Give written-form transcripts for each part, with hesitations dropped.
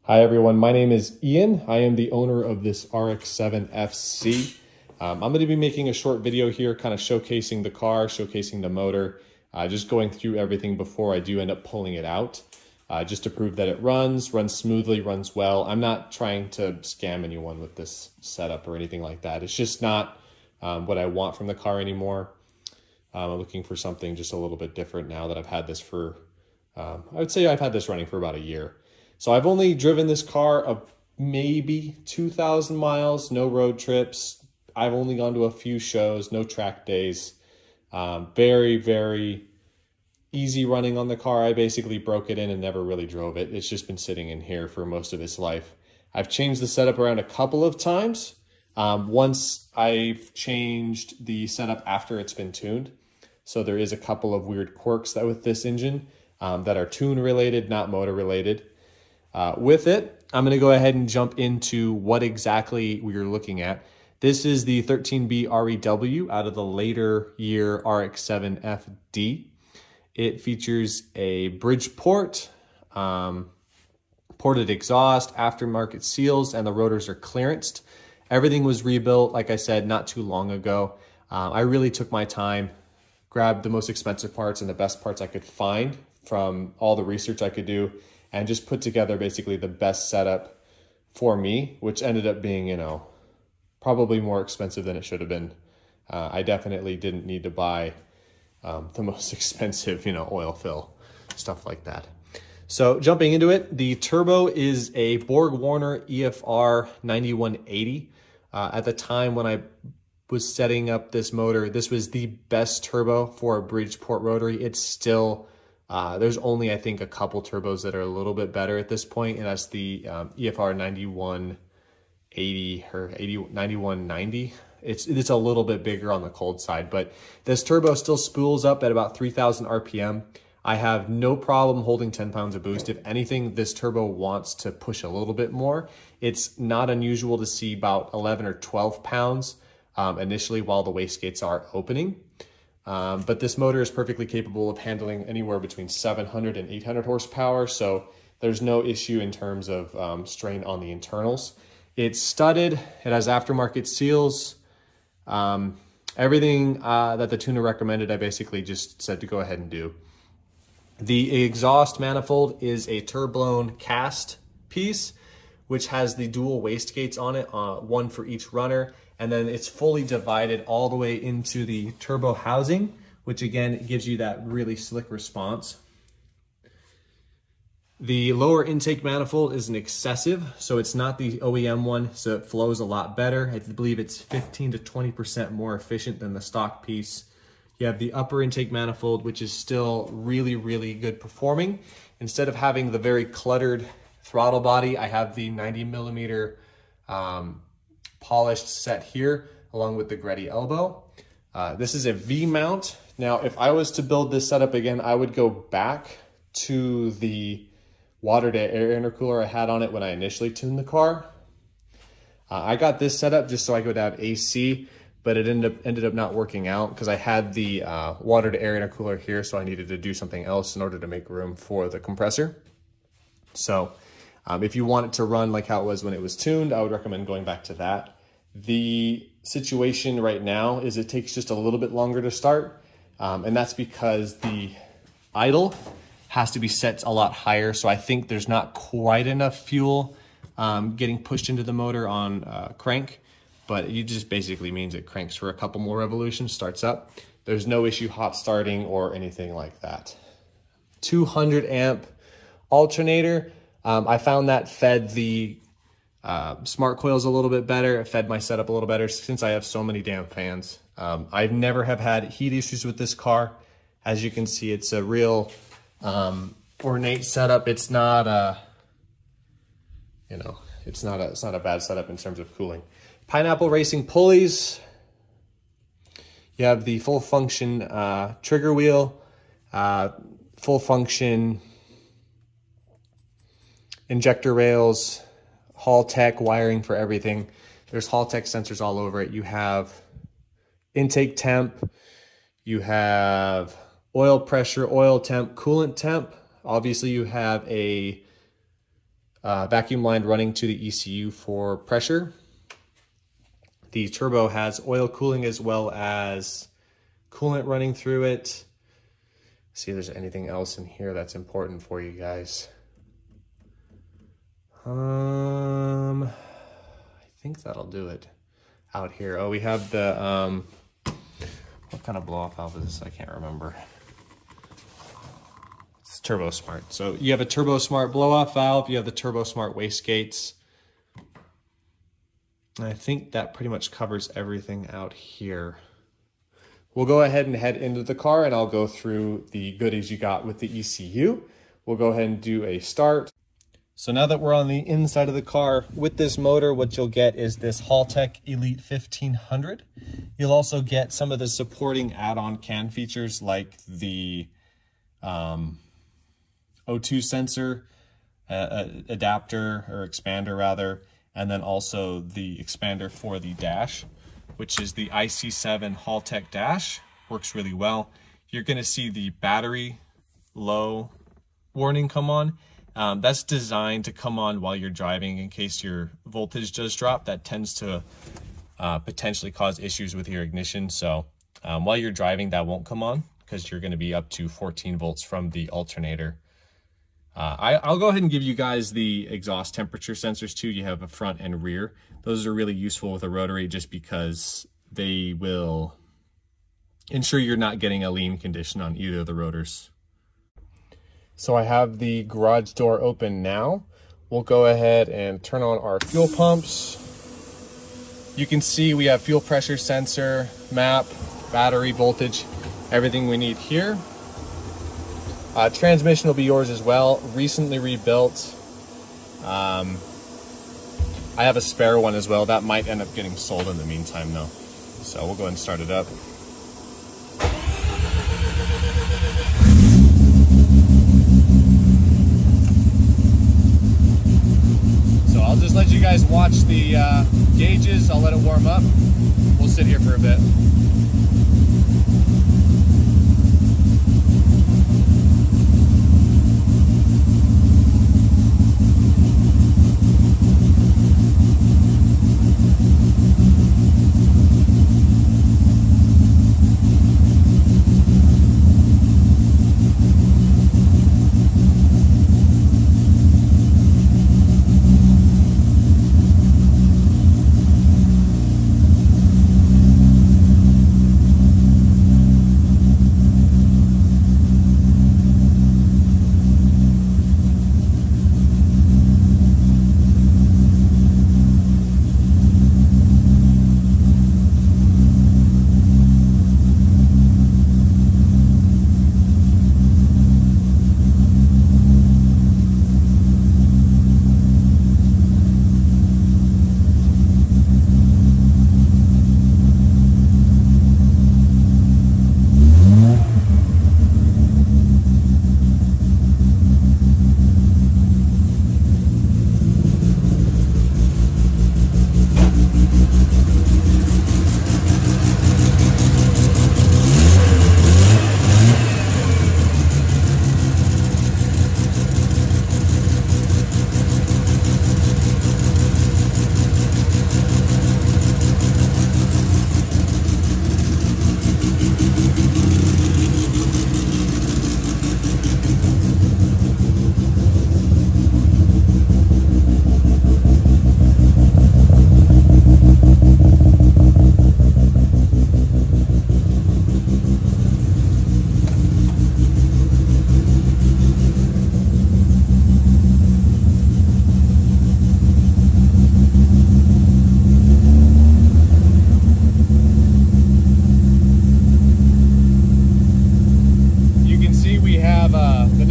Hi everyone, my name is Ian. I am the owner of this RX-7 FC. I'm going to be making a short video here kind of showcasing the car, showcasing the motor, just going through everything before I do end up pulling it out, just to prove that it runs smoothly, runs well. I'm not trying to scam anyone with this setup or anything like that. It's just not what I want from the car anymore. I'm looking for something just a little bit different now that I've had this for, I would say I've had this running for about a year. So I've only driven this car maybe 2,000 miles, no road trips. I've only gone to a few shows, no track days. Very, very easy running on the car. I basically broke it in and never really drove it. It's just been sitting in here for most of its life. I've changed the setup around a couple of times. Once I've changed the setup after it's been tuned. So there is a couple of weird quirks that with this engine that are tune related, not motor related. With it, I'm going to go ahead and jump into what exactly we're looking at. This is the 13B REW out of the later year RX-7 FD. It features a Bridgeport, ported exhaust, aftermarket seals, and the rotors are clearanced. Everything was rebuilt, like I said, not too long ago. I really took my time, grabbed the most expensive parts and the best parts I could find from all the research I could do, and just put together basically the best setup for me, which ended up being, probably more expensive than it should have been. I definitely didn't need to buy the most expensive, oil fill, stuff like that. So jumping into it, the turbo is a Borg-Warner EFR 9180. At the time when I was setting up this motor, this was the best turbo for a Bridgeport rotary. It's still, there's only, I think, a couple turbos that are a little bit better at this point, and that's the EFR 9180 or 9190. It's a little bit bigger on the cold side, but this turbo still spools up at about 3,000 RPM. I have no problem holding 10 pounds of boost. If anything, this turbo wants to push a little bit more. It's not unusual to see about 11 or 12 pounds initially while the wastegates are opening. But this motor is perfectly capable of handling anywhere between 700 and 800 horsepower, so there's no issue in terms of strain on the internals. It's studded, it has aftermarket seals. Everything that the tuner recommended, I basically just said to go ahead and do. The exhaust manifold is a turblown cast piece, which has the dual wastegates on it, one for each runner. And then it's fully divided all the way into the turbo housing, which again gives you that really slick response. The lower intake manifold is an excessive, so it's not the OEM one, so it flows a lot better. I believe it's 15 to 20% more efficient than the stock piece. You have the upper intake manifold, which is still really, really good performing. Instead of having the very cluttered throttle body, I have the 90 millimeter polished set here, along with the Greddy elbow. This is a V-mount. Now, if I was to build this setup again, I would go back to the water-to-air intercooler I had on it when I initially tuned the car. I got this set up just so I could have AC, but it ended up not working out because I had the water-to-air intercooler here, so I needed to do something else in order to make room for the compressor. So if you want it to run like how it was when it was tuned, I would recommend going back to that. The situation right now is it takes just a little bit longer to start, and that's because the idle has to be set a lot higher. So I think there's not quite enough fuel getting pushed into the motor on crank, but it just basically means it cranks for a couple more revolutions, starts up. There's no issue hot starting or anything like that. 200 amp alternator. I found that fed the smart coils a little bit better. It fed my setup a little better since I have so many damn fans. I've never have had heat issues with this car. As you can see, it's a real ornate setup. It's not a, it's not a bad setup in terms of cooling. Pineapple Racing pulleys. You have the full function trigger wheel, full function injector rails, Hall-Tech wiring for everything. There's Hall-Tech sensors all over it. You have intake temp, you have oil pressure, oil temp, coolant temp. Obviously you have a vacuum line running to the ECU for pressure. The turbo has oil cooling as well as coolant running through it. See if there's anything else in here that's important for you guys. I think that'll do it out here. Oh, we have the, what kind of blow off valve is this? I can't remember. It's Turbo Smart. So you have a Turbo Smart blow off valve. You have the Turbo Smart wastegates. And I think that pretty much covers everything out here. We'll go ahead and head into the car and I'll go through the goodies you got with the ECU. We'll go ahead and do a start. So now that we're on the inside of the car, with this motor, what you'll get is this Haltech Elite 1500. You'll also get some of the supporting add-on CAN features like the O2 sensor, adapter or expander rather, and then also the expander for the dash, which is the IC7 Haltech dash. Works really well. You're going to see the battery low warning come on. That's designed to come on while you're driving in case your voltage does drop. That tends to potentially cause issues with your ignition. So while you're driving, that won't come on because you're going to be up to 14 volts from the alternator. I'll go ahead and give you guys the exhaust temperature sensors too. You have a front and rear. Those are really useful with a rotary just because they will ensure you're not getting a lean condition on either of the rotors. So I have the garage door open now. We'll go ahead and turn on our fuel pumps. You can see we have fuel pressure sensor, map, battery voltage, everything we need here. Transmission will be yours as well, recently rebuilt. I have a spare one as well. That might end up getting sold in the meantime though. So we'll go ahead and start it up. So I'll just let you guys watch the gauges. I'll let it warm up. We'll sit here for a bit.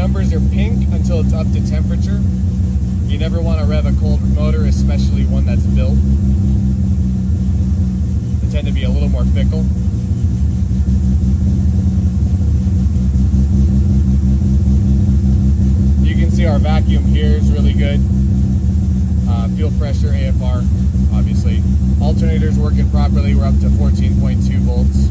numbers are pink until it's up to temperature. You never want to rev a cold motor, especially one that's built. They tend to be a little more fickle. You can see our vacuum here is really good. Fuel pressure, AFR, obviously. Alternator's working properly. We're up to 14.2 volts.